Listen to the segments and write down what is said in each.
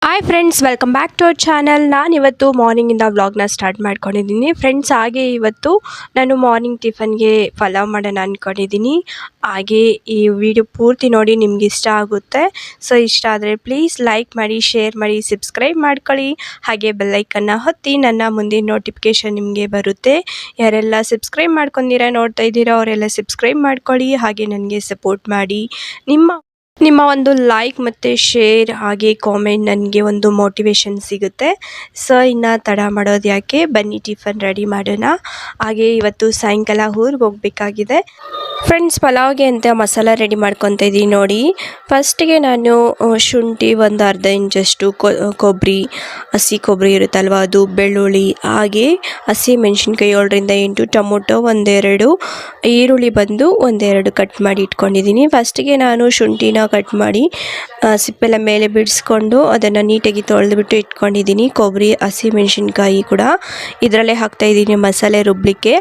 Hi friends, welcome back to our channel. ನಾನು ಇವತ್ತು ಮಾರ್ನಿಂಗಿಂದ ವ್ಲಾಗ್ನ ಸ್ಟಾರ್ಟ್ ಮಾಡ್ಕೊಂಡಿದ್ದೀನಿ ಫ್ರೆಂಡ್ಸ್. ಹಾಗೆ ಇವತ್ತು ನಾನು ಮಾರ್ನಿಂಗ್ ಟಿಫನ್ಗೆ ಪಲಾವ್ ಮಾಡೋಣ ಅಂದ್ಕೊಂಡಿದ್ದೀನಿ. ಹಾಗೆ ಈ ವಿಡಿಯೋ ಪೂರ್ತಿ ನೋಡಿ, ನಿಮ್ಗೆ ಇಷ್ಟ ಆಗುತ್ತೆ. ಸೊ ಇಷ್ಟ ಆದರೆ ಪ್ಲೀಸ್ ಲೈಕ್ ಮಾಡಿ, ಶೇರ್ ಮಾಡಿ, ಸಬ್ಸ್ಕ್ರೈಬ್ ಮಾಡ್ಕೊಳ್ಳಿ. ಹಾಗೆ ಬೆಲ್ಲೈಕನ್ನು ಒತ್ತಿ, ನನ್ನ ಮುಂದಿನ ನೋಟಿಫಿಕೇಷನ್ ನಿಮಗೆ ಬರುತ್ತೆ. ಯಾರೆಲ್ಲ ಸಬ್ಸ್ಕ್ರೈಬ್ ಮಾಡ್ಕೊಂಡಿರ ನೋಡ್ತಾ ಇದ್ದೀರಾ ಅವರೆಲ್ಲ ಸಬ್ಸ್ಕ್ರೈಬ್ ಮಾಡ್ಕೊಳ್ಳಿ. ಹಾಗೆ ನನಗೆ ಸಪೋರ್ಟ್ ಮಾಡಿ. ನಿಮ್ಮ ಒಂದು ಲೈಕ್ ಮತ್ತು ಶೇರ್ ಹಾಗೆ ಕಾಮೆಂಟ್ ನನಗೆ ಒಂದು ಮೋಟಿವೇಶನ್ ಸಿಗುತ್ತೆ. ಸೊ ಇನ್ನು ತಡ ಮಾಡೋದು ಯಾಕೆ, ಬನ್ನಿ ಟಿಫನ್ ರೆಡಿ ಮಾಡೋಣ. ಹಾಗೆ ಇವತ್ತು ಸಾಯಂಕಾಲ ಊರಿಗೆ ಹೋಗಬೇಕಾಗಿದೆ ಫ್ರೆಂಡ್ಸ್. ಪಲಾವ್ಗೆ ಅಂತ ಮಸಾಲ ರೆಡಿ ಮಾಡ್ಕೊತಾ ಇದ್ದೀನಿ ನೋಡಿ. ಫಸ್ಟಿಗೆ ನಾನು ಶುಂಠಿ ಒಂದು ಅರ್ಧ ಇಂಚಷ್ಟು ಕೊಬ್ಬರಿ, ಹಸಿ ಕೊಬ್ಬರಿ ಇರುತ್ತಲ್ವ ಅದು, ಬೆಳ್ಳುಳ್ಳಿ, ಹಾಗೆ ಹಸಿ ಮೆಣಸಿನ್ಕಾಯಿ 7ರಿಂದ 8, ಟೊಮೊಟೊ ಒಂದೆರಡು, ಈರುಳ್ಳಿ ಬಂದು ಒಂದೆರಡು ಕಟ್ ಮಾಡಿ ಇಟ್ಕೊಂಡಿದ್ದೀನಿ. ಫಸ್ಟಿಗೆ ನಾನು ಶುಂಠಿನ ಕಟ್ ಮಾಡಿ ಸಿಪ್ಪೆಲ್ಲ ಮೇಲೆ ಬಿಡಿಸ್ಕೊಂಡು ಅದನ್ನು ನೀಟಾಗಿ ತೊಳೆದುಬಿಟ್ಟು ಇಟ್ಕೊಂಡಿದ್ದೀನಿ. ಕೊಬ್ಬರಿ, ಹಸಿ ಮೆಣಸಿನ್ಕಾಯಿ ಕೂಡ ಇದರಲ್ಲೇ ಹಾಕ್ತಾಯಿದ್ದೀನಿ ಮಸಾಲೆ ರುಬ್ಬಲಿಕ್ಕೆ.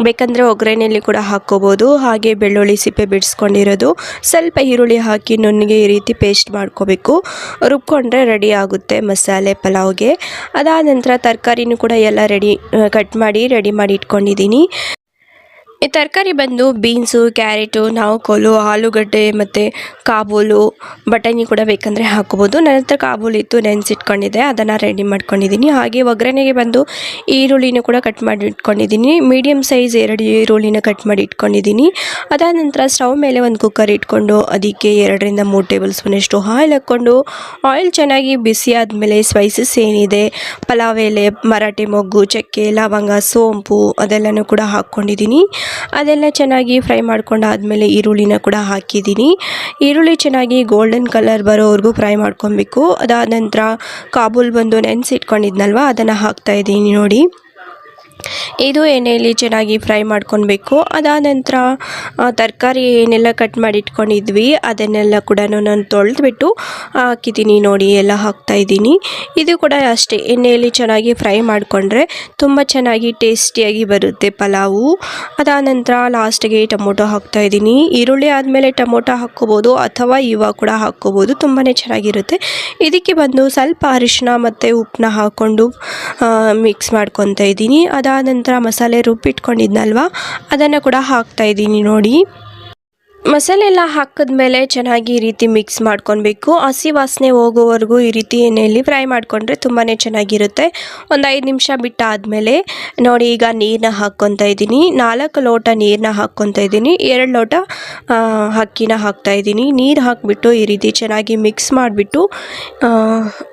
ಬೇಕಂದರೆ ಒಗ್ಗರಣೆಯಲ್ಲಿ ಕೂಡ ಹಾಕ್ಕೋಬೋದು. ಹಾಗೆ ಬೆಳ್ಳುಳ್ಳಿ ಸಿಪ್ಪೆ ಬಿಡಿಸ್ಕೊಂಡಿರೋದು, ಸ್ವಲ್ಪ ಈರುಳ್ಳಿ ಹಾಕಿ ನುಣ್ಣಗೆ ಈ ರೀತಿ ಪೇಸ್ಟ್ ಮಾಡ್ಕೋಬೇಕು. ರುಬ್ಕೊಂಡ್ರೆ ರೆಡಿ ಆಗುತ್ತೆ ಮಸಾಲೆ ಪಲಾವ್ಗೆ. ಅದಾದ ನಂತರ ತರಕಾರಿನೂ ಕೂಡ ಎಲ್ಲ ಕಟ್ ಮಾಡಿ ರೆಡಿ ಮಾಡಿ ಇಟ್ಕೊಂಡಿದ್ದೀನಿ. ಈ ತರಕಾರಿ ಬಂದು ಬೀನ್ಸು, ಕ್ಯಾರೆಟು, ನಾವುಕೋಲು, ಆಲೂಗಡ್ಡೆ ಮತ್ತು ಕಾಬೂಲು, ಬಟಾಣಿ ಕೂಡ ಬೇಕಂದರೆ ಹಾಕೋಬೋದು. ನನ್ನ ಹತ್ರ ಕಾಬೂಲು ಇತ್ತು, ನೆನೆಸಿಟ್ಕೊಂಡಿದ್ದೆ, ಅದನ್ನು ರೆಡಿ ಮಾಡ್ಕೊಂಡಿದ್ದೀನಿ. ಹಾಗೆ ಒಗ್ಗರಣೆಗೆ ಬಂದು ಈರುಳ್ಳಿನೂ ಕೂಡ ಕಟ್ ಮಾಡಿ ಇಟ್ಕೊಂಡಿದ್ದೀನಿ. ಮೀಡಿಯಮ್ ಸೈಜ್ 2 ಈರುಳ್ಳಿನ ಕಟ್ ಮಾಡಿ ಇಟ್ಕೊಂಡಿದ್ದೀನಿ. ಅದಾದ ನಂತರ ಸ್ಟವ್ ಮೇಲೆ ಒಂದು ಕುಕ್ಕರ್ ಇಟ್ಕೊಂಡು ಅದಕ್ಕೆ 2ರಿಂದ 3 ಟೇಬಲ್ ಸ್ಪೂನಷ್ಟು ಆಯಿಲ್ ಹಾಕ್ಕೊಂಡು, ಆಯಿಲ್ ಚೆನ್ನಾಗಿ ಬಿಸಿ ಆದಮೇಲೆ ಸ್ಪೈಸಸ್ ಏನಿದೆ, ಪಲಾವ್ ಎಲೆ, ಮರಾಠಿ ಮೊಗ್ಗು, ಚಕ್ಕೆ, ಲವಂಗ, ಸೋಂಪು ಅದೆಲ್ಲನೂ ಕೂಡ ಹಾಕ್ಕೊಂಡಿದ್ದೀನಿ. ಅದೆಲ್ಲ ಚೆನ್ನಾಗಿ ಫ್ರೈ ಮಾಡ್ಕೊಂಡಾದಮೇಲೆ ಈರುಳ್ಳಿನ ಕೂಡ ಹಾಕಿದ್ದೀನಿ. ಈರುಳ್ಳಿ ಚೆನ್ನಾಗಿ ಗೋಲ್ಡನ್ ಕಲರ್ ಬರೋವರೆಗೂ ಫ್ರೈ ಮಾಡ್ಕೊಬೇಕು. ಅದಾದ ನಂತರ ಕಾಬೂಲ್ ಬಂದು ನೆನೆಸಿಟ್ಕೊಂಡಿದ್ನಲ್ವ ಅದನ್ನು ಹಾಕ್ತಾಯಿದ್ದೀನಿ ನೋಡಿ. ಇದು ಎಣ್ಣೆಯಲ್ಲಿ ಚೆನ್ನಾಗಿ ಫ್ರೈ ಮಾಡ್ಕೊಬೇಕು. ಅದಾದ ನಂತರ ತರಕಾರಿ ಏನೆಲ್ಲ ಕಟ್ ಮಾಡಿ ಇಟ್ಕೊಂಡಿದ್ವಿ ಅದನ್ನೆಲ್ಲ ಕೂಡ ನಾನು ತೊಳೆದ್ಬಿಟ್ಟು ಹಾಕಿದ್ದೀನಿ ನೋಡಿ, ಎಲ್ಲ ಹಾಕ್ತಾಯಿದ್ದೀನಿ. ಇದು ಕೂಡ ಅಷ್ಟೇ, ಎಣ್ಣೆಯಲ್ಲಿ ಚೆನ್ನಾಗಿ ಫ್ರೈ ಮಾಡಿಕೊಂಡ್ರೆ ತುಂಬ ಚೆನ್ನಾಗಿ ಟೇಸ್ಟಿಯಾಗಿ ಬರುತ್ತೆ ಪಲಾವು. ಅದಾದ ನಂತರ ಲಾಸ್ಟಿಗೆ ಟೊಮೊಟೊ ಹಾಕ್ತಾಯಿದ್ದೀನಿ. ಈರುಳ್ಳಿ ಆದಮೇಲೆ ಟೊಮೊಟೊ ಹಾಕ್ಕೋಬೋದು ಅಥವಾ ಇವಾಗ ಕೂಡ ಹಾಕ್ಕೋಬೋದು, ತುಂಬಾ ಚೆನ್ನಾಗಿರುತ್ತೆ. ಇದಕ್ಕೆ ಬಂದು ಸ್ವಲ್ಪ ಅರಿಶಿನ ಮತ್ತು ಉಪ್ಪನ್ನ ಹಾಕ್ಕೊಂಡು ಮಿಕ್ಸ್ ಮಾಡ್ಕೊತಾ ಇದ್ದೀನಿ. ಅದಾದ ನಂತರ ಮಸಾಲೆ ರುಬ್ಬಿಟ್ಕೊಂಡಿದ್ನಲ್ವ ಅದನ್ನು ಕೂಡ ಹಾಕ್ತಾಯಿದ್ದೀನಿ ನೋಡಿ. ಮಸಾಲೆ ಎಲ್ಲ ಹಾಕಿದ್ಮೇಲೆ ಚೆನ್ನಾಗಿ ಈ ರೀತಿ ಮಿಕ್ಸ್ ಮಾಡ್ಕೊಬೇಕು. ಹಸಿ ವಾಸನೆ ಹೋಗೋವರೆಗೂ ಈ ರೀತಿ ಎಣ್ಣೆಯಲ್ಲಿ ಫ್ರೈ ಮಾಡಿಕೊಂಡ್ರೆ ತುಂಬಾ ಚೆನ್ನಾಗಿರುತ್ತೆ. ಒಂದು 5 ನಿಮಿಷ ಬಿಟ್ಟಾದಮೇಲೆ ನೋಡಿ, ಈಗ ನೀರನ್ನ ಹಾಕ್ಕೊತಾ ಇದ್ದೀನಿ. 4 ಲೋಟ ನೀರನ್ನ ಹಾಕ್ಕೊತಾ ಇದ್ದೀನಿ. 2 ಲೋಟ ಅಕ್ಕಿನ ಹಾಕ್ತಾಯಿದ್ದೀನಿ. ನೀರು ಹಾಕಿಬಿಟ್ಟು ಈ ರೀತಿ ಚೆನ್ನಾಗಿ ಮಿಕ್ಸ್ ಮಾಡಿಬಿಟ್ಟು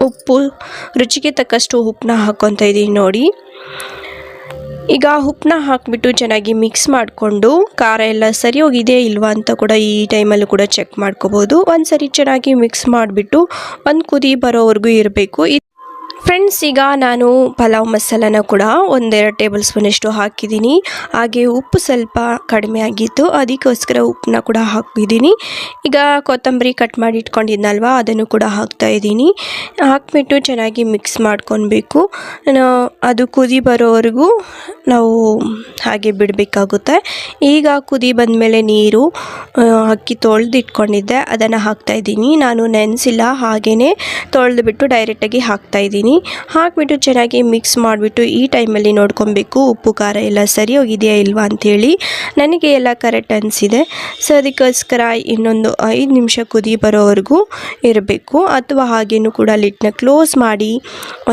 ಉಪ್ಪು, ರುಚಿಗೆ ತಕ್ಕಷ್ಟು ಉಪ್ಪನ್ನ ಹಾಕ್ಕೊತಾ ಇದ್ದೀನಿ ನೋಡಿ. ಈಗ ಉಪ್ಪನ್ನ ಹಾಕಿಬಿಟ್ಟು ಚೆನ್ನಾಗಿ ಮಿಕ್ಸ್ ಮಾಡಿಕೊಂಡು ಖಾರ ಎಲ್ಲ ಸರಿ ಹೋಗಿದೆ ಇಲ್ವಾ ಅಂತ ಕೂಡ ಈ ಟೈಮಲ್ಲೂ ಕೂಡ ಚೆಕ್ ಮಾಡ್ಕೋಬೋದು. ಒಂದು ಸರಿ ಚೆನ್ನಾಗಿ ಮಿಕ್ಸ್ ಮಾಡಿಬಿಟ್ಟು ಒಂದು ಕುದಿ ಬರೋವರೆಗೂ ಇರಬೇಕು ಫ್ರೆಂಡ್ಸ್. ಈಗ ನಾನು ಪಲಾವ್ ಮಸಾಲನ ಕೂಡ 1-2 ಟೇಬಲ್ ಸ್ಪೂನಷ್ಟು ಹಾಕಿದ್ದೀನಿ. ಹಾಗೆ ಉಪ್ಪು ಸ್ವಲ್ಪ ಕಡಿಮೆ ಆಗಿತ್ತು, ಅದಕ್ಕೋಸ್ಕರ ಉಪ್ಪನ್ನ ಕೂಡ ಹಾಕಿದ್ದೀನಿ. ಈಗ ಕೊತ್ತಂಬರಿ ಕಟ್ ಮಾಡಿ ಇಟ್ಕೊಂಡಿದ್ನಲ್ವ ಅದನ್ನು ಕೂಡ ಹಾಕ್ತಾಯಿದ್ದೀನಿ. ಹಾಕಿಬಿಟ್ಟು ಚೆನ್ನಾಗಿ ಮಿಕ್ಸ್ ಮಾಡ್ಕೊಬೇಕು. ಅದು ಕುದಿ ಬರೋವರೆಗೂ ನಾವು ಹಾಗೆ ಬಿಡಬೇಕಾಗುತ್ತೆ. ಈಗ ಕುದಿ ಬಂದಮೇಲೆ ನೀರು, ಅಕ್ಕಿ ತೊಳೆದು ಇಟ್ಕೊಂಡಿದ್ದೆ ಅದನ್ನು ಹಾಕ್ತಾಯಿದ್ದೀನಿ. ನಾನು ನೆನೆಸಿಲ್ಲ, ಹಾಗೆಯೇ ತೊಳೆದುಬಿಟ್ಟು ಡೈರೆಕ್ಟಾಗಿ ಹಾಕ್ತಾಯಿದ್ದೀನಿ. ಹಾಕಿಬಿಟ್ಟು ಚೆನ್ನಾಗಿ ಮಿಕ್ಸ್ ಮಾಡಿಬಿಟ್ಟು ಈ ಟೈಮಲ್ಲಿ ನೋಡ್ಕೊಬೇಕು ಉಪ್ಪು ಖಾರ ಎಲ್ಲ ಸರಿ ಹೋಗಿದೆಯಾ ಇಲ್ವಾ ಅಂಥೇಳಿ. ನನಗೆ ಎಲ್ಲ ಕರೆಕ್ಟ್ ಅನಿಸಿದೆ. ಸೊ ಅದಕ್ಕೋಸ್ಕರ ಇನ್ನೊಂದು 5 ನಿಮಿಷ ಕುದಿ ಬರೋವರೆಗೂ ಇರಬೇಕು. ಅಥವಾ ಹಾಗೇನೂ ಕೂಡ ಲಿಡ್ನ ಕ್ಲೋಸ್ ಮಾಡಿ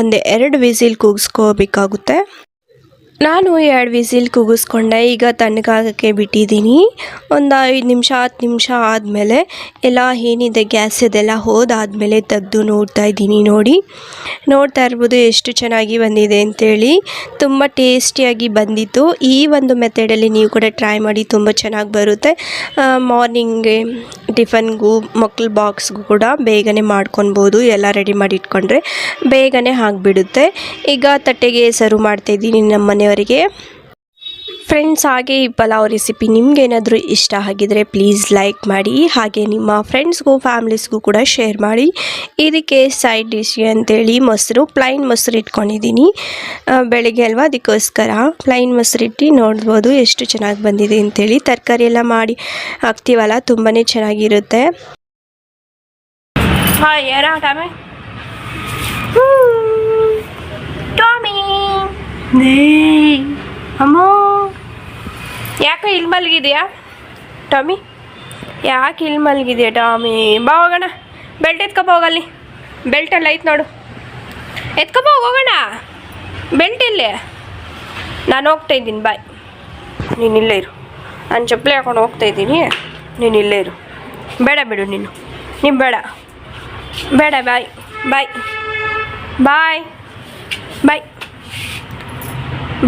1-2 ವಿಸಿಲ್ ಕೂಗಿಸ್ಕೋಬೇಕಾಗುತ್ತೆ. ನಾನು 2 ವಿಸಿಲ್ ಕೂಗಿಸ್ಕೊಂಡೆ. ಈಗ ತಣ್ಣಗಾಗೋಕ್ಕೆ ಬಿಟ್ಟಿದ್ದೀನಿ. ಒಂದು 5 ನಿಮಿಷ 10 ನಿಮಿಷ ಆದಮೇಲೆ ಎಲ್ಲ ಏನಿದೆ ಗ್ಯಾಸ್ ಇದೆಲ್ಲ ಹೋದಾದಮೇಲೆ ತೆಗೆದು ನೋಡ್ತಾ ಇದ್ದೀನಿ ನೋಡಿ. ನೋಡ್ತಾ ಇರ್ಬೋದು ಎಷ್ಟು ಚೆನ್ನಾಗಿ ಬಂದಿದೆ ಅಂಥೇಳಿ. ತುಂಬ ಟೇಸ್ಟಿಯಾಗಿ ಬಂದಿತ್ತು. ಈ ಒಂದು ಮೆಥಡಲ್ಲಿ ನೀವು ಕೂಡ ಟ್ರೈ ಮಾಡಿ, ತುಂಬ ಚೆನ್ನಾಗಿ ಬರುತ್ತೆ. ಮಾರ್ನಿಂಗ್ಗೆ ಟಿಫನ್ಗೂ ಮಕ್ಕಳ ಬಾಕ್ಸ್ಗೂ ಕೂಡ ಬೇಗನೆ ಮಾಡ್ಕೊಬೋದು. ಎಲ್ಲ ರೆಡಿ ಮಾಡಿ ಇಟ್ಕೊಂಡ್ರೆ ಬೇಗನೆ ಆಗಿಬಿಡುತ್ತೆ. ಈಗ ತಟ್ಟೆಗೆ ಸರ್ವ್ ಮಾಡ್ತಾಯಿದ್ದೀನಿ ನಮ್ಮ ಮನೆಯವರಿಗೆ ಫ್ರೆಂಡ್ಸ್. ಹಾಗೆ ಈ ಪಲಾವ್ ರೆಸಿಪಿ ನಿಮಗೇನಾದರೂ ಇಷ್ಟ ಆಗಿದರೆ ಪ್ಲೀಸ್ ಲೈಕ್ ಮಾಡಿ. ಹಾಗೆ ನಿಮ್ಮ ಫ್ರೆಂಡ್ಸ್ಗೂ ಫ್ಯಾಮ್ಲೀಸ್ಗೂ ಕೂಡ ಶೇರ್ ಮಾಡಿ. ಇದಕ್ಕೆ ಸೈಡ್ ಡಿಶ್ಗೆ ಅಂತೇಳಿ ಪ್ಲೈನ್ ಮೊಸರು ಇಟ್ಕೊಂಡಿದ್ದೀನಿ. ಬೆಳಿಗ್ಗೆ ಅಲ್ವಾ, ಅದಕ್ಕೋಸ್ಕರ ಪ್ಲೈನ್ ಮೊಸರು ಇಟ್ಟು ನೋಡ್ಬೋದು ಎಷ್ಟು ಚೆನ್ನಾಗಿ ಬಂದಿದೆ ಅಂಥೇಳಿ. ತರಕಾರಿ ಎಲ್ಲ ಮಾಡಿ ಹಾಕ್ತೀವಲ್ಲ, ತುಂಬಾ ಚೆನ್ನಾಗಿರುತ್ತೆ. ಹಾಂ, ಯಾರ ಅಮ್ಮ ಯಾಕೆ ಇಲ್ಲಿ ಮಲಗಿದೆಯಾ ಟಾಮಿ? ಯಾಕೆ ಇಲ್ಲಿ ಮಲಗಿದೆಯಾ ಟಾಮಿ? ಬಾ ಹೋಗೋಣ, ಬೆಲ್ಟ್ ಎತ್ಕೊಬ ಹೋಗಲ್ಲಿ. ಬೆಲ್ಟಲ್ಲಿ ಐತೆ ನೋಡು, ಎತ್ಕೊಬ ಹೋಗೋಣ. ಬೆಲ್ಟ್ ಇಲ್ಲೇ, ನಾನು ಹೋಗ್ತಾ ಇದ್ದೀನಿ. ಬಾಯ್, ನೀನು ಇಲ್ಲೇ ಇರು. ನಾನು ಚಪ್ಪಲಿ ಹಾಕೊಂಡು ಹೋಗ್ತಾ ಇದ್ದೀನಿ, ನೀನು ಇಲ್ಲೇ ಇರು. ಬೇಡ ಬಿಡು, ನೀನು ಬೇಡ ಬೇಡ. ಬಾಯ್ ಬಾಯ್ ಬಾಯ್ ಬಾಯ್.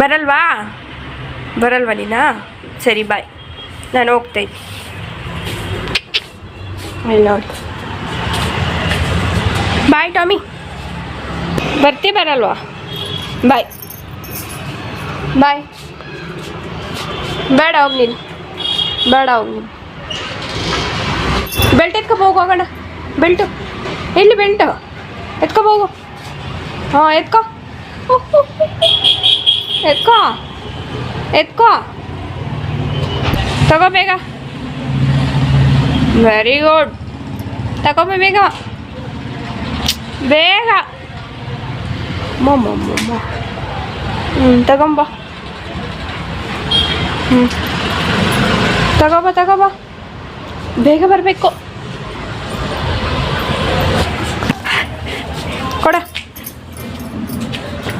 ಬರಲ್ವಾ ನೀನಾ? ಸರಿ ಬಾಯ್, ನಾನು ಹೋಗ್ತಾ ಇದ್ದೀನಿ. ಇಲ್ಲಿ ನೋಡಿ, ಬಾಯ್ ಟಾಮಿ. ಬರಲ್ವಾ? ಬಾಯ್ ಬಾಯ್. ಬೇಡ ಹೋಗಿ ನೀನು, ಬೆಲ್ಟ್ ಎತ್ಕೊಬ ಹೋಗೋಣ. ಬೆಲ್ಟು ಎಲ್ಲಿ? ಬೆಲ್ಟು ಎತ್ಕೊಬ ಹೋಗು. ಹಾಂ, ಎತ್ಕೋ ತಗೋ ಬೇಗ. ವೆರಿ ಗುಡ್, ತಗೊಬ ಬೇಗ. ತಗೊಂಬ. ತಗೋಬ, ಬೇಗ ಬರಬೇಕು.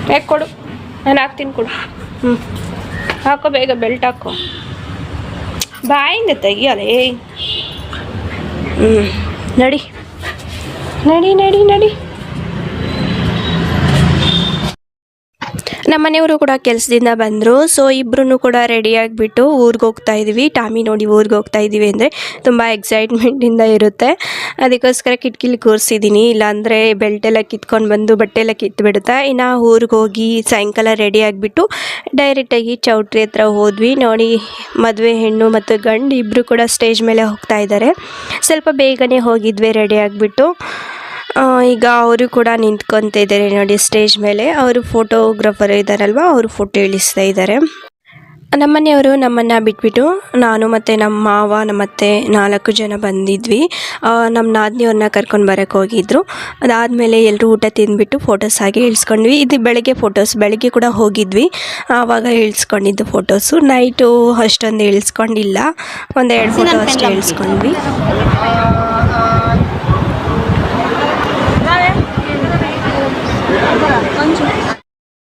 ಬೇಗ ಕೊಡು, ನಾನು ಹಾಕ್ತೀನಿ, ಕೊಡು. ಹಾಕೋ ಬೇಗ, ಬೆಲ್ಟ್ ಹಾಕೋ. ಬಾಯಿಂದ ತೆಗಿಯಲೇ. ನಡಿ. ನಮ್ಮ ಮನೆಯವರು ಕೂಡ ಕೆಲಸದಿಂದ ಬಂದರು. ಸೊ ಇಬ್ಬರೂ ಕೂಡ ರೆಡಿಯಾಗಿಬಿಟ್ಟು ಊರಿಗೆ ಹೋಗ್ತಾ ಇದ್ವಿ. ಟಾಮಿ ನೋಡಿ ಊರಿಗೆ ಹೋಗ್ತಾ ಇದ್ದೀವಿ ಅಂದರೆ ತುಂಬ ಎಕ್ಸೈಟ್ಮೆಂಟಿಂದ ಇರುತ್ತೆ. ಅದಕ್ಕೋಸ್ಕರ ಕಿಟಕಿಲಿ ಕೂರಿಸಿದ್ದೀನಿ, ಇಲ್ಲಾಂದರೆ ಬೆಲ್ಟೆಲ್ಲ ಕಿತ್ಕೊಂಡು ಬಂದು ಬಟ್ಟೆ ಎಲ್ಲ ಕಿತ್ತುಬಿಡುತ್ತೆ. ಇನ್ನು ಊರಿಗೆ ಹೋಗಿ ಸಾಯಂಕಾಲ ರೆಡಿಯಾಗಿಬಿಟ್ಟು ಡೈರೆಕ್ಟಾಗಿ ಚೌಟ್ರಿ ಹತ್ರ ಹೋದ್ವಿ. ನೋಡಿ, ಮದುವೆ ಹೆಣ್ಣು ಮತ್ತು ಗಂಡು ಇಬ್ಬರು ಕೂಡ ಸ್ಟೇಜ್ ಮೇಲೆ ಹೋಗ್ತಾ ಇದ್ದಾರೆ. ಸ್ವಲ್ಪ ಬೇಗನೆ ಹೋಗಿದ್ವಿ ರೆಡಿಯಾಗಿಬಿಟ್ಟು. ಈಗ ಅವರು ಕೂಡ ನಿಂತ್ಕೊತಾ ಇದ್ದಾರೆ ನೋಡಿ ಸ್ಟೇಜ್ ಮೇಲೆ. ಅವರು ಫೋಟೋಗ್ರಾಫರ್ ಇದ್ದಾರಲ್ವ, ಅವರು ಫೋಟೋ ಇಳಿಸ್ತಾ ಇದ್ದಾರೆ. ನಮ್ಮನೆಯವರು ನಮ್ಮನ್ನು ಬಿಟ್ಬಿಟ್ಟು ನಾನು ಮತ್ತು ನಮ್ಮ ಮಾವ, ನಮ್ಮತ್ತೆ 4 ಜನ ಬಂದಿದ್ವಿ. ನಮ್ಮ ನಾದಿನಿಯವ್ರನ್ನ ಕರ್ಕೊಂಡು ಬರೋಕ್ಕೆ ಹೋಗಿದ್ರು. ಅದಾದಮೇಲೆ ಎಲ್ಲರೂ ಊಟ ತಿಂದುಬಿಟ್ಟು ಫೋಟೋಸ್ ಆಗಿ ಇಳಿಸ್ಕೊಂಡ್ವಿ. ಇದು ಬೆಳಗ್ಗೆ ಫೋಟೋಸ್, ಬೆಳಗ್ಗೆ ಕೂಡ ಹೋಗಿದ್ವಿ, ಆವಾಗ ಇಳಿಸ್ಕೊಂಡಿದ್ದು ಫೋಟೋಸು. ನೈಟು ಅಷ್ಟೊಂದು ಇಳಿಸ್ಕೊಂಡಿಲ್ಲ, 1-2 ಫೋಟೋ ಅಷ್ಟೇ ಇಳಿಸ್ಕೊಂಡ್ವಿ.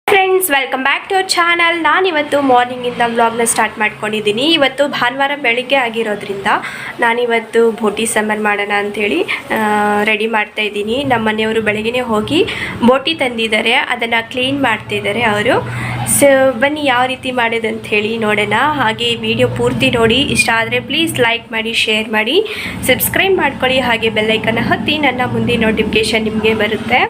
Friends, welcome back to our channel. ನಾನಿವತ್ತು ಮಾರ್ನಿಂಗಿಂದ ವ್ಲಾಗ್ನ ಸ್ಟಾರ್ಟ್ ಮಾಡ್ಕೊಂಡಿದ್ದೀನಿ. ಇವತ್ತು ಭಾನುವಾರ ಬೆಳಿಗ್ಗೆ ಆಗಿರೋದ್ರಿಂದ ನಾನಿವತ್ತು ಬೋಟಿ ಸಾಂಬಾರು ಮಾಡೋಣ ಅಂಥೇಳಿ ರೆಡಿ ಮಾಡ್ತಾಯಿದ್ದೀನಿ. ನಮ್ಮ ಮನೆಯವರು ಬೆಳಗ್ಗೆ ಹೋಗಿ ಬೋಟಿ ತಂದಿದ್ದಾರೆ, ಅದನ್ನು ಕ್ಲೀನ್ ಮಾಡ್ತಿದ್ದಾರೆ ಅವರು. ಸೊ ಬನ್ನಿ ಯಾವ ರೀತಿ ಮಾಡೋದಂತ ಹೇಳಿ ನೋಡೋಣ. ಹಾಗೆ ವಿಡಿಯೋ ಪೂರ್ತಿ ನೋಡಿ. ಇಷ್ಟ ಆದರೆ ಪ್ಲೀಸ್ ಲೈಕ್ ಮಾಡಿ, ಶೇರ್ ಮಾಡಿ, ಸಬ್ಸ್ಕ್ರೈಬ್ ಮಾಡ್ಕೊಳ್ಳಿ. ಹಾಗೆ ಬೆಲ್ಲೈಕನ್ನ ಒತ್ತಿ, ನನ್ನ ಮುಂದಿನ ನೋಟಿಫಿಕೇಷನ್ ನಿಮಗೆ ಬರುತ್ತೆ.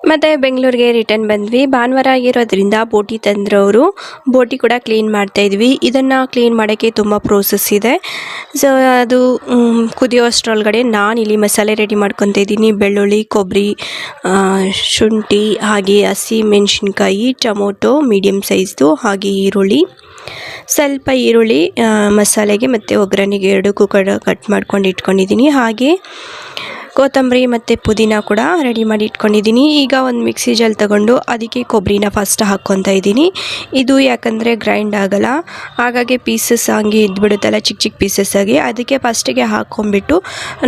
ಮತ್ತು ಬೆಂಗಳೂರಿಗೆ ರಿಟರ್ನ್ ಬಂದ್ವಿ. ಭಾನುವಾರ ಆಗಿರೋದ್ರಿಂದ ಬೋಟಿ ತಂದ್ರವರು. ಬೋಟಿ ಕೂಡ ಕ್ಲೀನ್ ಮಾಡ್ತಾಯಿದ್ವಿ. ಇದನ್ನು ಕ್ಲೀನ್ ಮಾಡೋಕ್ಕೆ ತುಂಬ ಪ್ರೋಸೆಸ್ ಇದೆ. ಸೊ ಅದು ಕುದಿಯೋಷ್ಟರೊಳಗಡೆ ನಾನಿಲ್ಲಿ ಮಸಾಲೆ ರೆಡಿ ಮಾಡ್ಕೊತಾ ಇದ್ದೀನಿ. ಬೆಳ್ಳುಳ್ಳಿ, ಕೊಬ್ಬರಿ, ಶುಂಠಿ, ಹಾಗೆ ಹಸಿ ಮೆಣಸಿನ್ಕಾಯಿ, ಟೊಮೊಟೊ ಮೀಡಿಯಮ್ ಸೈಜ್ದು, ಹಾಗೆ ಈರುಳ್ಳಿ, ಸ್ವಲ್ಪ ಈರುಳ್ಳಿ ಮಸಾಲೆಗೆ ಮತ್ತು ಒಗ್ಗರಣೆಗೆ 2 ಕಟ್ ಮಾಡ್ಕೊಂಡು ಇಟ್ಕೊಂಡಿದ್ದೀನಿ. ಹಾಗೆ ಕೊತ್ತಂಬರಿ ಮತ್ತು ಪುದೀನ ಕೂಡ ರೆಡಿ ಮಾಡಿ ಇಟ್ಕೊಂಡಿದ್ದೀನಿ. ಈಗ ಒಂದು ಮಿಕ್ಸಿ ಜಾರ್ ತಗೊಂಡು ಅದಕ್ಕೆ ಕೊಬ್ಬರಿನ ಫಸ್ಟ್ ಹಾಕ್ಕೊತಾ ಇದ್ದೀನಿ. ಇದು ಯಾಕಂದರೆ ಗ್ರೈಂಡ್ ಆಗೋಲ್ಲ, ಹಾಗಾಗಿ ಪೀಸಸ್ ಹಂಗೆ ಇದ್ಬಿಡುತ್ತಲ್ಲ, ಚಿಕ್ಕ ಪೀಸಸ್ ಆಗಿ. ಅದಕ್ಕೆ ಫಸ್ಟಿಗೆ ಹಾಕ್ಕೊಂಬಿಟ್ಟು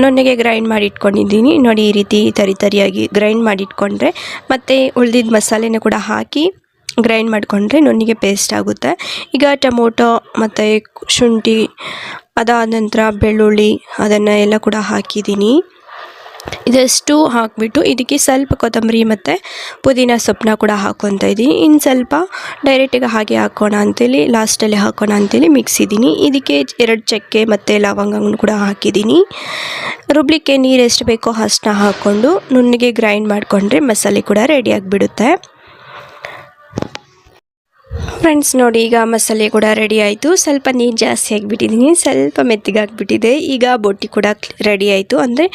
ನುಣ್ಣಗೆ ಗ್ರೈಂಡ್ ಮಾಡಿ ಇಟ್ಕೊಂಡಿದ್ದೀನಿ. ನೋಡಿ, ಈ ರೀತಿ ತರಿಯಾಗಿ ಗ್ರೈಂಡ್ ಮಾಡಿ ಇಟ್ಕೊಂಡ್ರೆ ಮತ್ತು ಉಳಿದಿದ್ದ ಮಸಾಲೆನ ಕೂಡ ಹಾಕಿ ಗ್ರೈಂಡ್ ಮಾಡಿಕೊಂಡ್ರೆ ನುಣ್ಣಗೆ ಪೇಸ್ಟ್ ಆಗುತ್ತೆ. ಈಗ ಟೊಮೊಟೊ ಮತ್ತು ಶುಂಠಿ, ಅದಾದ ನಂತರ ಬೆಳ್ಳುಳ್ಳಿ, ಅದನ್ನು ಎಲ್ಲ ಕೂಡ ಹಾಕಿದ್ದೀನಿ. ಇದಷ್ಟು ಹಾಕಿಬಿಟ್ಟು ಇದಕ್ಕೆ ಸ್ವಲ್ಪ ಕೊತ್ತಂಬರಿ ಮತ್ತು ಪುದೀನ ಸೊಪ್ಪನ್ನ ಕೂಡ ಹಾಕ್ಕೊತಾ ಇದ್ದೀನಿ. ಇನ್ನು ಸ್ವಲ್ಪ ಡೈರೆಕ್ಟಿಗೆ ಹಾಗೆ ಹಾಕೋಣ ಅಂತೇಳಿ, ಲಾಸ್ಟಲ್ಲಿ ಹಾಕೋಣ ಅಂತೇಳಿ ಮಿಕ್ಸಿದ್ದೀನಿ. ಇದಕ್ಕೆ 2 ಚಕ್ಕೆ ಮತ್ತು ಲವಂಗವನ್ನು ಕೂಡ ಹಾಕಿದ್ದೀನಿ. ರುಬ್ಲಿಕ್ಕೆ ನೀರು ಎಷ್ಟು ಬೇಕೋ ಅಷ್ಟನ್ನ ಹಾಕ್ಕೊಂಡು ನುಣ್ಣಗೆ ಗ್ರೈಂಡ್ ಮಾಡಿಕೊಂಡ್ರೆ ಮಸಾಲೆ ಕೂಡ ರೆಡಿ ಆಗಿಬಿಡುತ್ತೆ. ಫ್ರೆಂಡ್ಸ್ ನೋಡಿ, ಈಗ ಮಸಾಲೆ ಕೂಡ ರೆಡಿ ಆಯಿತು. ಸ್ವಲ್ಪ ನೀರು ಜಾಸ್ತಿ ಆಗಿಬಿಟ್ಟಿದ್ದೀನಿ, ಸ್ವಲ್ಪ ಮೆತ್ತಗಾಗಿಬಿಟ್ಟಿದೆ. ಈಗ ಬೋಟಿ ಕೂಡ ರೆಡಿ ಆಯಿತು. ಅಂದರೆ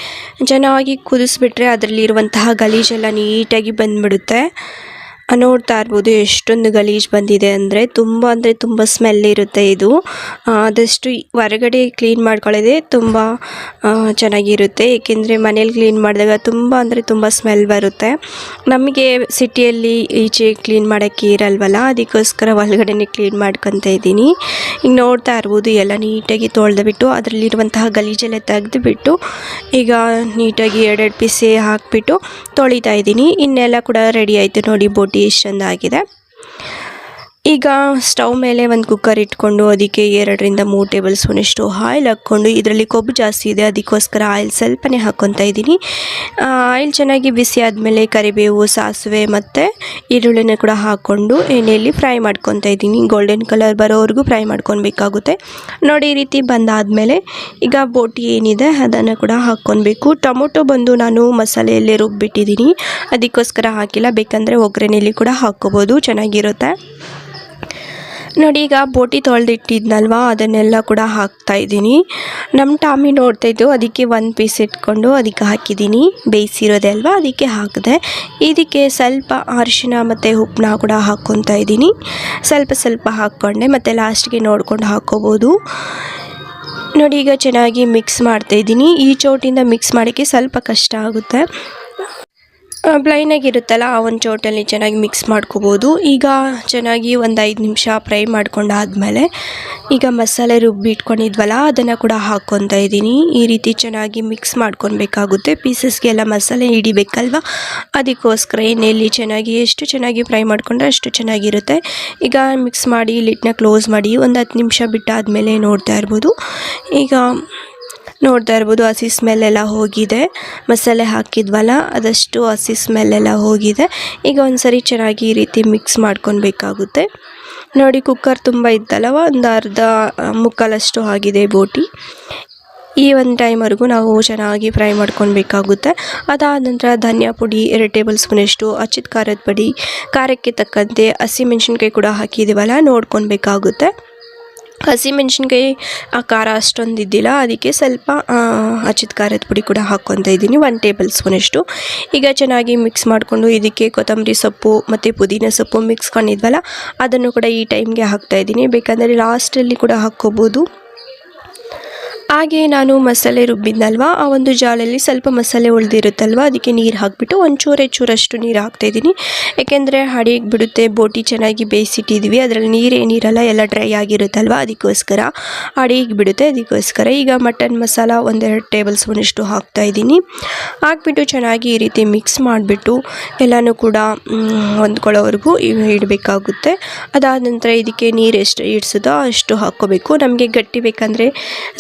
ಚೆನ್ನಾಗಿ ಕುದಿಸ್ಬಿಟ್ರೆ ಅದರಲ್ಲಿರುವಂತಹ ಗಲೀಜೆಲ್ಲ ನೀಟಾಗಿ ಬಂದುಬಿಡುತ್ತೆ. ನೋಡ್ತಾ ಇರ್ಬೋದು ಎಷ್ಟೊಂದು ಗಲೀಜು ಬಂದಿದೆ ಅಂದರೆ ತುಂಬ ಸ್ಮೆಲ್ ಇರುತ್ತೆ ಇದು. ಆದಷ್ಟು ಹೊರಗಡೆ ಕ್ಲೀನ್ ಮಾಡ್ಕೊಳ್ಳೋದೇ ತುಂಬ ಚೆನ್ನಾಗಿರುತ್ತೆ. ಏಕೆಂದರೆ ಮನೇಲಿ ಕ್ಲೀನ್ ಮಾಡಿದಾಗ ತುಂಬ ಸ್ಮೆಲ್ ಬರುತ್ತೆ. ನಮಗೆ ಸಿಟಿಯಲ್ಲಿ ಈಚೆ ಕ್ಲೀನ್ ಮಾಡೋಕ್ಕೆ ಇರಲ್ವಲ್ಲ, ಅದಕ್ಕೋಸ್ಕರ ಒಳಗಡೆನೇ ಕ್ಲೀನ್ ಮಾಡ್ಕೊತಾ ಇದ್ದೀನಿ. ಈಗ ನೋಡ್ತಾ ಇರ್ಬೋದು ಎಲ್ಲ ನೀಟಾಗಿ ತೊಳೆದುಬಿಟ್ಟು ಅದರಲ್ಲಿರುವಂತಹ ಗಲೀಜೆಲ್ಲ ತೆಗೆದುಬಿಟ್ಟು ಈಗ ನೀಟಾಗಿ 2 ಪೀಸೆ ಹಾಕಿಬಿಟ್ಟು ತೊಳಿತಾ ಇದ್ದೀನಿ. ಇನ್ನೆಲ್ಲ ಕೂಡ ರೆಡಿ ಆಯಿತು ನೋಡಿ. ಬೋಟಿ ಎಷ್ಟು ಚೆಂದಾಗಿದೆ. ಈಗ ಸ್ಟವ್ ಮೇಲೆ ಒಂದು ಕುಕ್ಕರ್ ಇಟ್ಕೊಂಡು ಅದಕ್ಕೆ 2-3 ಟೇಬಲ್ ಸ್ಪೂನಷ್ಟು ಆಯಿಲ್ ಹಾಕ್ಕೊಂಡು, ಇದರಲ್ಲಿ ಕೊಬ್ಬು ಜಾಸ್ತಿ ಇದೆ ಅದಕ್ಕೋಸ್ಕರ ಆಯಿಲ್ ಸ್ವಲ್ಪನೇ ಹಾಕ್ಕೊತಾ ಇದ್ದೀನಿ. ಆಯಿಲ್ ಚೆನ್ನಾಗಿ ಬಿಸಿ ಆದಮೇಲೆ ಕರಿಬೇವು, ಸಾಸಿವೆ ಮತ್ತು ಈರುಳ್ಳಿನ ಕೂಡ ಹಾಕ್ಕೊಂಡು ಎಣ್ಣೆಯಲ್ಲಿ ಫ್ರೈ ಮಾಡ್ಕೊತಾ ಇದ್ದೀನಿ. ಗೋಲ್ಡನ್ ಕಲರ್ ಬರೋವರೆಗೂ ಫ್ರೈ ಮಾಡ್ಕೊಬೇಕಾಗುತ್ತೆ ನೋಡಿ. ಈ ರೀತಿ ಬಂದಾದಮೇಲೆ ಈಗ ಬೋಟಿ ಏನಿದೆ ಅದನ್ನು ಕೂಡ ಹಾಕ್ಕೊಬೇಕು. ಟೊಮೊಟೊ ಬಂದು ನಾನು ಮಸಾಲೆಯಲ್ಲೇ ರುಬ್ಬಿಟ್ಟಿದ್ದೀನಿ, ಅದಕ್ಕೋಸ್ಕರ ಹಾಕಿಲ್ಲ. ಬೇಕಂದರೆ ಒಗ್ಗರಣೆಯಲ್ಲಿ ಕೂಡ ಹಾಕ್ಕೋಬೋದು, ಚೆನ್ನಾಗಿರುತ್ತೆ ನೋಡಿ. ಈಗ ಬೋಟಿ ತೊಳೆದಿಟ್ಟಿದ್ನಲ್ವ ಅದನ್ನೆಲ್ಲ ಕೂಡ ಹಾಕ್ತಾ ಇದ್ದೀನಿ. ನಮ್ಮ ಟಾಮಿ ನೋಡ್ತಾಯಿದ್ದು, ಅದಕ್ಕೆ 1 ಪೀಸ್ ಇಟ್ಕೊಂಡು ಅದಕ್ಕೆ ಹಾಕಿದ್ದೀನಿ. ಬೇಯಿಸಿರೋದೆ ಅಲ್ವಾ ಅದಕ್ಕೆ ಹಾಕಿದೆ. ಇದಕ್ಕೆ ಸ್ವಲ್ಪ ಅರಿಶಿನ ಮತ್ತು ಉಪ್ಪನ್ನ ಕೂಡ ಹಾಕ್ಕೊತಾ ಇದ್ದೀನಿ. ಸ್ವಲ್ಪ ಹಾಕ್ಕೊಂಡೆ, ಮತ್ತು ಲಾಸ್ಟ್ಗೆ ನೋಡ್ಕೊಂಡು ಹಾಕ್ಕೋಬೋದು ನೋಡಿ. ಈಗ ಚೆನ್ನಾಗಿ ಮಿಕ್ಸ್ ಮಾಡ್ತಾಯಿದ್ದೀನಿ. ಈ ಚೋಟಿಂದ ಮಿಕ್ಸ್ ಮಾಡೋಕ್ಕೆ ಸ್ವಲ್ಪ ಕಷ್ಟ ಆಗುತ್ತೆ. ಪ್ಲೈನಾಗಿರುತ್ತಲ್ಲ ಆ ಒಂದು ಚೋಟಲ್ಲಿ ಚೆನ್ನಾಗಿ ಮಿಕ್ಸ್ ಮಾಡ್ಕೋಬೋದು. ಈಗ ಚೆನ್ನಾಗಿ ಒಂದು 5 ನಿಮಿಷ ಫ್ರೈ ಮಾಡ್ಕೊಂಡಾದಮೇಲೆ ಈಗ ಮಸಾಲೆ ರುಬ್ಬಿ ಇಟ್ಕೊಂಡಿದ್ವಲ್ಲ ಅದನ್ನು ಕೂಡ ಹಾಕ್ಕೊತಾ ಇದ್ದೀನಿ. ಈ ರೀತಿ ಚೆನ್ನಾಗಿ ಮಿಕ್ಸ್ ಮಾಡ್ಕೊಬೇಕಾಗುತ್ತೆ. ಪೀಸಸ್ಗೆಲ್ಲ ಮಸಾಲೆ ಹಿಡಿಬೇಕಲ್ವ, ಅದಕ್ಕೋಸ್ಕರ ಎಣ್ಣೆಯಲ್ಲಿ ಎಷ್ಟು ಚೆನ್ನಾಗಿ ಫ್ರೈ ಮಾಡಿಕೊಂಡ್ರೆ ಅಷ್ಟು ಚೆನ್ನಾಗಿರುತ್ತೆ. ಈಗ ಮಿಕ್ಸ್ ಮಾಡಿ ಲಿಡ್ನ ಕ್ಲೋಸ್ ಮಾಡಿ ಒಂದು 10 ನಿಮಿಷ ಬಿಟ್ಟಾದಮೇಲೆ ನೋಡ್ತಾ ಇರ್ಬೋದು ಹಸಿ ಸ್ಮೆಲ್ಲೆಲ್ಲ ಹೋಗಿದೆ. ಮಸಾಲೆ ಹಾಕಿದ್ವಲ್ಲ ಅದಷ್ಟು ಹಸಿ ಸ್ಮೆಲ್ಲೆಲ್ಲ ಹೋಗಿದೆ. ಈಗ ಒಂದು ಸರಿ ಚೆನ್ನಾಗಿ ಈ ರೀತಿ ಮಿಕ್ಸ್ ಮಾಡ್ಕೊಬೇಕಾಗುತ್ತೆ ನೋಡಿ. ಕುಕ್ಕರ್ ತುಂಬ ಇತ್ತಲ್ಲವ, ಒಂದು ಅರ್ಧ ಮುಕ್ಕಾಲಷ್ಟು ಆಗಿದೆ ಬೋಟಿ. ಈ ಒಂದು ಟೈಮ್ವರೆಗೂ ನಾವು ಚೆನ್ನಾಗಿ ಫ್ರೈ ಮಾಡ್ಕೊಬೇಕಾಗುತ್ತೆ. ಅದಾದ ನಂತರ ಧನಿಯಾ ಪುಡಿ 2 ಟೇಬಲ್ ಸ್ಪೂನಷ್ಟು, ಅಚ್ಚಿದ ಖಾರದ ಪುಡಿ, ಖಾರಕ್ಕೆ ತಕ್ಕಂತೆ ಹಸಿಮೆಣ್ಸಿನ್ಕಾಯಿ ಕೂಡ ಹಾಕಿದ್ದೀವಲ್ಲ ನೋಡ್ಕೊಬೇಕಾಗುತ್ತೆ. ಹಸಿಮೆಣ್ಸಿನ್ಕಾಯಿ ಖಾರ ಅಷ್ಟೊಂದು ಇದ್ದಿಲ್ಲ, ಅದಕ್ಕೆ ಸ್ವಲ್ಪ ಹಚ್ಚಿದ ಖಾರದ ಪುಡಿ ಕೂಡ ಹಾಕ್ಕೊತಾ ಇದ್ದೀನಿ, 1 ಟೇಬಲ್ ಸ್ಪೂನಷ್ಟು. ಈಗ ಚೆನ್ನಾಗಿ ಮಿಕ್ಸ್ ಮಾಡಿಕೊಂಡು ಇದಕ್ಕೆ ಕೊತ್ತಂಬರಿ ಸೊಪ್ಪು ಮತ್ತು ಪುದೀನ ಸೊಪ್ಪು ಮಿಕ್ಸ್ಕೊಂಡಿದ್ವಲ್ಲ ಅದನ್ನು ಕೂಡ ಈ ಟೈಮ್ಗೆ ಹಾಕ್ತಾಯಿದ್ದೀನಿ. ಬೇಕಂದರೆ ಲಾಸ್ಟಲ್ಲಿ ಕೂಡ ಹಾಕ್ಕೋಬೋದು. ಹಾಗೆ ನಾನು ಮಸಾಲೆ ರುಬ್ಬಿದ್ನಲ್ವ ಆ ಒಂದು ಜಾಲಲ್ಲಿ ಸ್ವಲ್ಪ ಮಸಾಲೆ ಉಳಿದಿರುತ್ತಲ್ವ ಅದಕ್ಕೆ ನೀರು ಹಾಕಿಬಿಟ್ಟು ಒಂಚೂರಷ್ಟು ನೀರು ಹಾಕ್ತಾಯಿದ್ದೀನಿ. ಏಕೆಂದರೆ ಅಡಿಗೆ ಬಿಡುತ್ತೆ. ಬೋಟಿ ಚೆನ್ನಾಗಿ ಬೇಯಿಸಿಟ್ಟಿದ್ವಿ, ಅದರಲ್ಲಿ ನೀರೇನಿರಲ್ಲ, ಎಲ್ಲ ಡ್ರೈ ಆಗಿರುತ್ತಲ್ವ, ಅದಕ್ಕೋಸ್ಕರ ಅಡಿಗೆ ಬಿಡುತ್ತೆ. ಅದಕ್ಕೋಸ್ಕರ ಈಗ ಮಟನ್ ಮಸಾಲ 1-2 ಟೇಬಲ್ ಸ್ಪೂನಷ್ಟು ಹಾಕ್ತಾಯಿದ್ದೀನಿ. ಹಾಕ್ಬಿಟ್ಟು ಚೆನ್ನಾಗಿ ಈ ರೀತಿ ಮಿಕ್ಸ್ ಮಾಡಿಬಿಟ್ಟು ಎಲ್ಲನೂ ಕೂಡ ಹೊಂದ್ಕೊಳ್ಳೋವರೆಗೂ ಇಡಬೇಕಾಗುತ್ತೆ. ಅದಾದ ನಂತರ ಇದಕ್ಕೆ ನೀರು ಎಷ್ಟು ಇಡಿಸೋದೋ ಅಷ್ಟು ಹಾಕ್ಕೋಬೇಕು. ನಮಗೆ ಗಟ್ಟಿ ಬೇಕಂದರೆ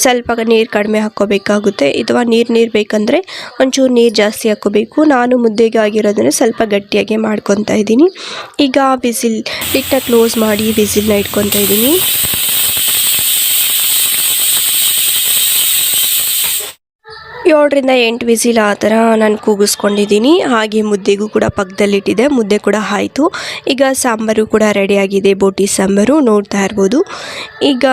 ಸ್ವಲ್ಪ ನೀರು ಕಡಿಮೆ ಹಾಕ್ಕೋಬೇಕಾಗುತ್ತೆ, ಅಥವಾ ನೀರು ಬೇಕಂದರೆ ಒಂಚೂರು ನೀರು ಜಾಸ್ತಿ ಹಾಕ್ಕೋಬೇಕು. ನಾನು ಮುದ್ದೆಗೆ ಆಗಿರೋದನ್ನು ಸ್ವಲ್ಪ ಗಟ್ಟಿಯಾಗಿ ಮಾಡ್ಕೊತಾ ಇದ್ದೀನಿ. ಈಗ ಲಿಡ್ನ ಕ್ಲೋಸ್ ಮಾಡಿ ವಿಸಿಲ್ನ ಇಟ್ಕೊತಾ ಇದ್ದೀನಿ. 7-8 ವಿಸಿಲ್ ಆ ಥರ ನಾನು ಕೂಗಿಸ್ಕೊಂಡಿದ್ದೀನಿ. ಹಾಗೆ ಮುದ್ದೆಗೂ ಕೂಡ ಪಕ್ಕದಲ್ಲಿಟ್ಟಿದ್ದೆ, ಮುದ್ದೆ ಕೂಡ ಆಯಿತು. ಈಗ ಸಾಂಬಾರು ಕೂಡ ರೆಡಿಯಾಗಿದೆ, ಬೋಟಿ ಸಾಂಬಾರು ನೋಡ್ತಾ ಇರ್ಬೋದು. ಈಗ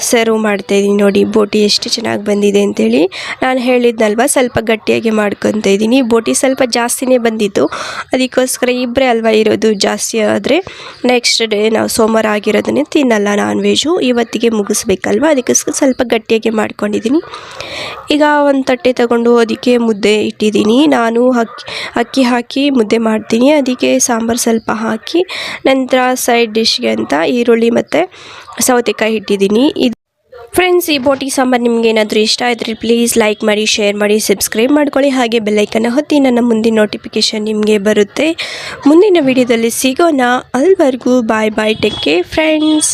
ಸರ್ವ್ ಮಾಡ್ತಾಯಿದ್ದೀನಿ ನೋಡಿ. ಬೋಟಿ ಎಷ್ಟು ಚೆನ್ನಾಗಿ ಬಂದಿದೆ ಅಂಥೇಳಿ ನಾನು ಹೇಳಿದ್ನಲ್ವ, ಸ್ವಲ್ಪ ಗಟ್ಟಿಯಾಗಿ ಮಾಡ್ಕೊತಾ ಇದ್ದೀನಿ. ಬೋಟಿ ಸ್ವಲ್ಪ ಜಾಸ್ತಿನೇ ಬಂದಿತ್ತು, ಅದಕ್ಕೋಸ್ಕರ ಇಬ್ಬರೇ ಅಲ್ವಾ ಇರೋದು. ಜಾಸ್ತಿ ಆದರೆ ನೆಕ್ಸ್ಟ್ ಡೇ ನಾವು ಸೋಮವಾರ ಆಗಿರೋದನ್ನೇ ತಿನ್ನಲ್ಲ, ನಾನ್ ವೆಜ್ಜು. ಇವತ್ತಿಗೆ ಮುಗಿಸ್ಬೇಕಲ್ವ, ಅದಕ್ಕೋಸ್ಕರ ಸ್ವಲ್ಪ ಗಟ್ಟಿಯಾಗಿ ಮಾಡ್ಕೊಂಡಿದ್ದೀನಿ. ಈಗ ಒಂದು ತಟ್ಟೆ ತಗೊಂಡು ಅದಕ್ಕೆ ಮುದ್ದೆ ಇಟ್ಟಿದ್ದೀನಿ. ನಾನು ಅಕ್ಕಿ ಹಾಕಿ ಮುದ್ದೆ ಮಾಡ್ತೀನಿ, ಅದಕ್ಕೆ ಸಾಂಬಾರು ಸ್ವಲ್ಪ ಹಾಕಿ ನಂತರ ಸೈಡ್ ಡಿಶ್ಗೆ ಅಂತ ಈರುಳ್ಳಿ ಮತ್ತು ಸೌತೆಕಾಯಿ ಇಟ್ಟಿದ್ದೀನಿ. ಫ್ರೆಂಡ್ಸ್, ಈ ಬೋಟಿ ಸಾಂಬಾರು ನಿಮ್ಗೆ ಏನಾದರೂ ಇಷ್ಟ ಆದರೆ ಪ್ಲೀಸ್ ಲೈಕ್ ಮಾಡಿ, ಶೇರ್ ಮಾಡಿ, ಸಬ್ಸ್ಕ್ರೈಬ್ ಮಾಡ್ಕೊಳ್ಳಿ. ಹಾಗೆ ಬೆಲ್ಲೈಕನ್ನ ಒತ್ತಿ, ನನ್ನ ಮುಂದಿನ ನೋಟಿಫಿಕೇಷನ್ ನಿಮಗೆ ಬರುತ್ತೆ. ಮುಂದಿನ ವಿಡಿಯೋದಲ್ಲಿ ಸಿಗೋಣ. ಅಲ್ಲಿವರೆಗೂ ಬಾಯ್, ಟೇಕ್ ಕೇರ್ ಫ್ರೆಂಡ್ಸ್.